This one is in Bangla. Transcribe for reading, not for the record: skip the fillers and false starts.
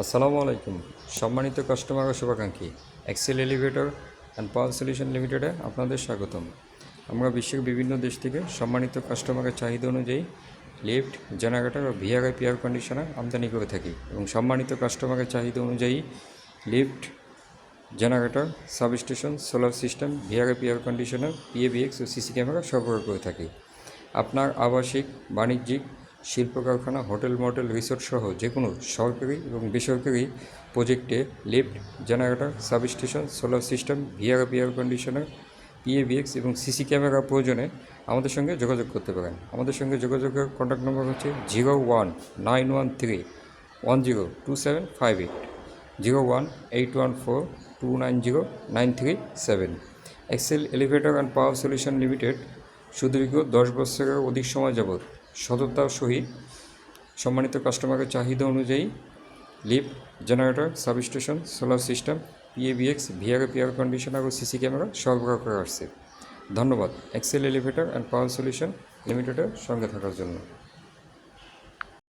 আসসালামু আলাইকুম। সম্মানিত কাস্টমার ও শুভাকাঙ্ক্ষী, Excel elevator and power solution লিমিটেডে আপনাদের স্বাগতম। আমরা বিশ্বের বিভিন্ন দেশ থেকে সম্মানিত কাস্টমারের চাহিদা অনুযায়ী লিফট, জেনারেটর ও ভিআরআই এয়ার কন্ডিশনার আমদানি করে থাকি এবং সম্মানিত কাস্টমারের চাহিদা অনুযায়ী lift, generator, substation, solar system, VRI air conditioner, PABX ও সিসি ক্যামেরা সরবরাহ করে থাকি। আপনার আবাসিক, বাণিজ্যিক, শিল্প কারখানা, হোটেল, মোটেল, রিসোর্ট সহ যে কোনো সরকারি এবং বেসরকারি প্রজেক্টে lift, generator, substation, solar system, VRI air conditioner, PABX এবং সিসি ক্যামেরা প্রয়োজনে আমাদের সঙ্গে যোগাযোগ করতে পারেন। আমাদের সঙ্গে যোগাযোগের কন্ট্যাক্ট নম্বর হচ্ছে 0191310275 0181429093 Excel elevator and power solution limited সুদীর্ঘ 10 বছরের অধিক সময় যাবৎ সততার সহিত সম্মানিত কাস্টমারের চাহিদা অনুযায়ী lift, generator, substation, solar system, PABX, VRI air conditioner ও সিসি ক্যামেরা সরবরাহ করে আসছে। ধন্যবাদ Excel elevator and power solution লিমিটেডের সঙ্গে থাকার জন্য।